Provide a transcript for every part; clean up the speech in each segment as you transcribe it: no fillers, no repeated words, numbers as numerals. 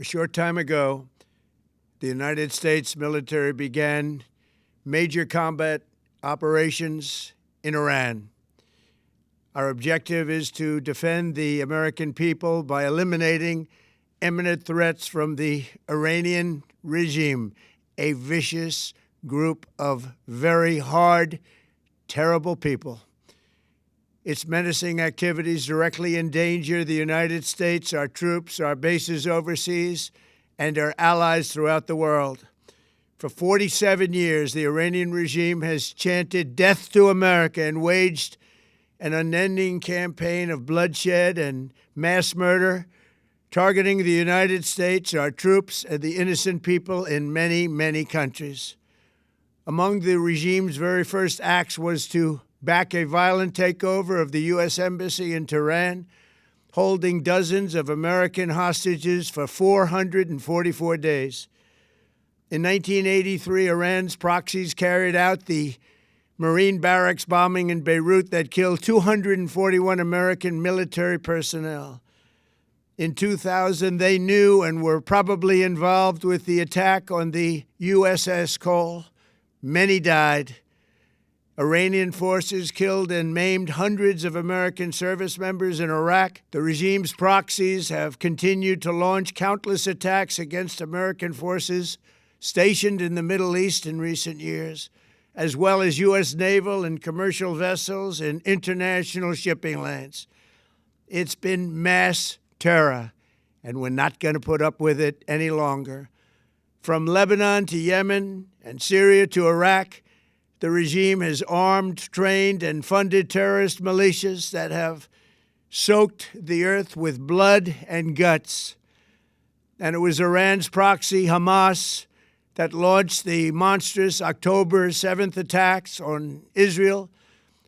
A short time ago, the United States military began major combat operations in Iran. Our objective is to defend the American people by eliminating imminent threats from the Iranian regime, a vicious group of very hard, terrible people. Its menacing activities directly endanger the United States, our troops, our bases overseas, and our allies throughout the world. For 47 years, the Iranian regime has chanted death to America and waged an unending campaign of bloodshed and mass murder, targeting the United States, our troops, and the innocent people in many, many countries. Among the regime's very first acts was to back a violent takeover of the U.S. Embassy in Tehran, holding dozens of American hostages for 444 days. In 1983, Iran's proxies carried out the Marine barracks bombing in Beirut that killed 241 American military personnel. In 2000, they knew and were probably involved with the attack on the USS Cole. Many died. Iranian forces killed and maimed hundreds of American service members in Iraq. The regime's proxies have continued to launch countless attacks against American forces stationed in the Middle East in recent years, as well as U.S. naval and commercial vessels in international shipping lanes. It's been mass terror, and we're not going to put up with it any longer. From Lebanon to Yemen and Syria to Iraq, the regime has armed, trained, and funded terrorist militias that have soaked the earth with blood and guts. And it was Iran's proxy, Hamas, that launched the monstrous October 7th attacks on Israel,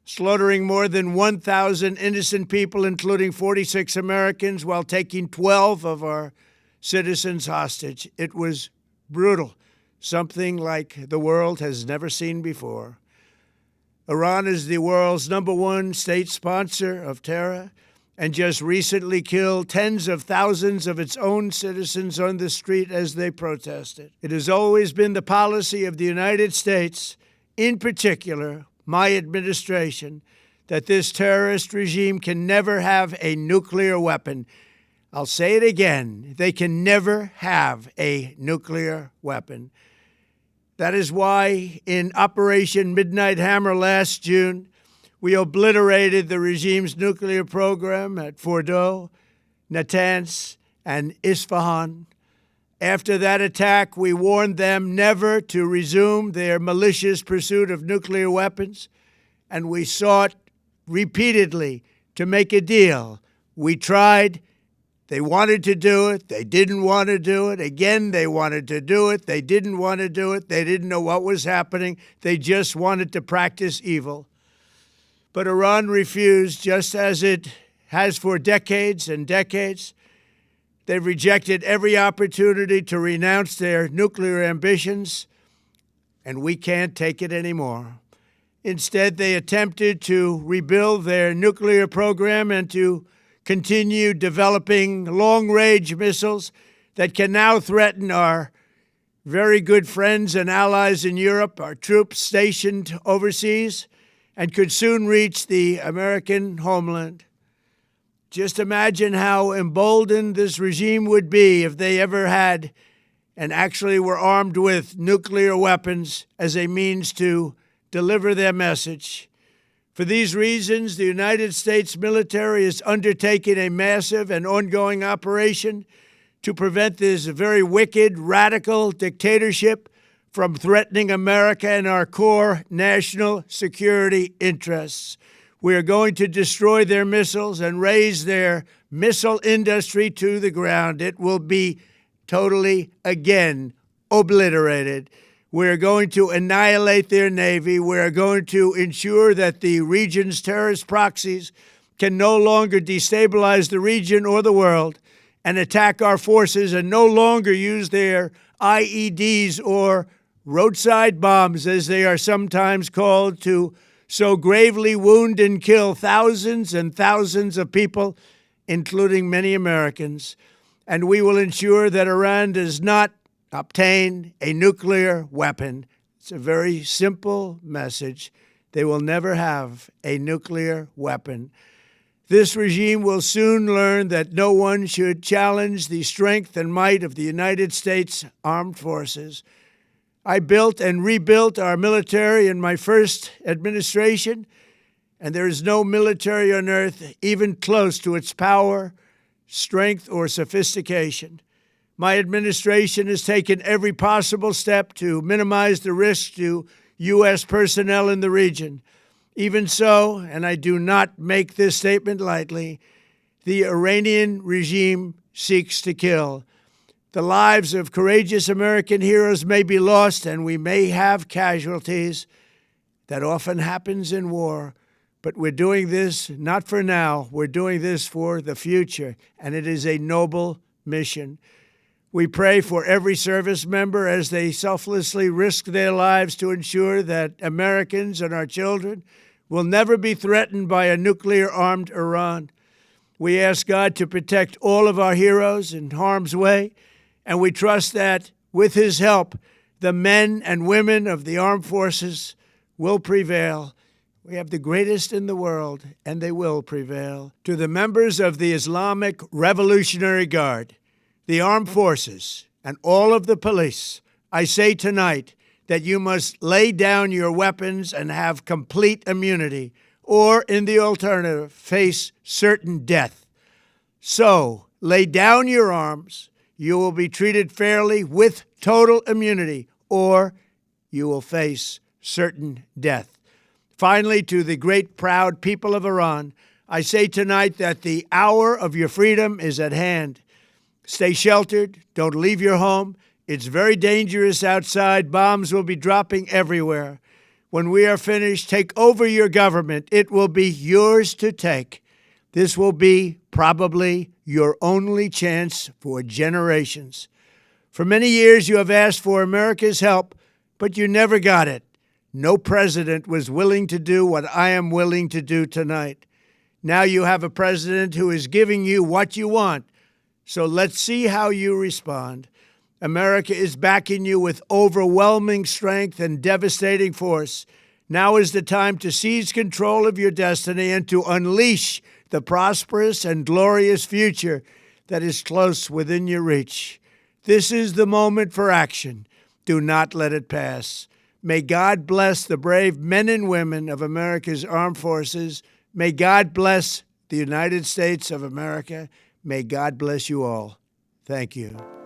slaughtering more than 1,000 innocent people, including 46 Americans, while taking 12 of our citizens hostage. It was brutal, something like the world has never seen before. Iran is the world's #1 state sponsor of terror and just recently killed tens of thousands of its own citizens on the street as they protested. It has always been the policy of the United States, in particular, my administration, that this terrorist regime can never have a nuclear weapon. I'll say it again, they can never have a nuclear weapon. That is why in Operation Midnight Hammer last June, we obliterated the regime's nuclear program at Fordow, Natanz, and Isfahan. After that attack, we warned them never to resume their malicious pursuit of nuclear weapons, and we sought repeatedly to make a deal. We tried. They wanted to do it. They didn't want to do it. Again, they wanted to do it. They didn't want to do it. They didn't know what was happening. They just wanted to practice evil. But Iran refused, just as it has for decades and decades. They've rejected every opportunity to renounce their nuclear ambitions, and we can't take it anymore. Instead, they attempted to rebuild their nuclear program and to continue developing long-range missiles that can now threaten our very good friends and allies in Europe, our troops stationed overseas, and could soon reach the American homeland. Just imagine how emboldened this regime would be if they ever had and actually were armed with nuclear weapons as a means to deliver their message. For these reasons, the United States military is undertaking a massive and ongoing operation to prevent this very wicked, radical dictatorship from threatening America and our core national security interests. We are going to destroy their missiles and raise their missile industry to the ground. It will be totally, again, obliterated. We're going to annihilate their Navy. We're going to ensure that the region's terrorist proxies can no longer destabilize the region or the world and attack our forces and no longer use their IEDs or roadside bombs, as they are sometimes called, to so gravely wound and kill thousands and thousands of people, including many Americans. and we will ensure that Iran does not obtain a nuclear weapon. It's a very simple message. They will never have a nuclear weapon. This regime will soon learn that no one should challenge the strength and might of the United States Armed Forces. I built and rebuilt our military in my first administration, and there is no military on earth even close to its power, strength, or sophistication. My administration has taken every possible step to minimize the risk to U.S. personnel in the region. Even so, and I do not make this statement lightly, the Iranian regime seeks to kill. The lives of courageous American heroes may be lost, and we may have casualties. That often happens in war. But we're doing this not for now. We're doing this for the future, and it is a noble mission. We pray for every service member as they selflessly risk their lives to ensure that Americans and our children will never be threatened by a nuclear-armed Iran. We ask God to protect all of our heroes in harm's way, and we trust that, with His help, the men and women of the armed forces will prevail. We have the greatest in the world, and they will prevail. To the members of the Islamic Revolutionary Guard, the armed forces, and all of the police, I say tonight that you must lay down your weapons and have complete immunity, or, in the alternative, face certain death. So, lay down your arms. You will be treated fairly with total immunity, or you will face certain death. Finally, to the great, proud people of Iran, I say tonight that the hour of your freedom is at hand. Stay sheltered. Don't leave your home. It's very dangerous outside. Bombs will be dropping everywhere. When we are finished, take over your government. It will be yours to take. This will be probably your only chance for generations. For many years, you have asked for America's help, but you never got it. No president was willing to do what I am willing to do tonight. Now you have a president who is giving you what you want. So let's see how you respond. America is backing you with overwhelming strength and devastating force. Now is the time to seize control of your destiny and to unleash the prosperous and glorious future that is close within your reach. This is the moment for action. Do not let it pass. May God bless the brave men and women of America's armed forces. May God bless the United States of America. May God bless you all. Thank you.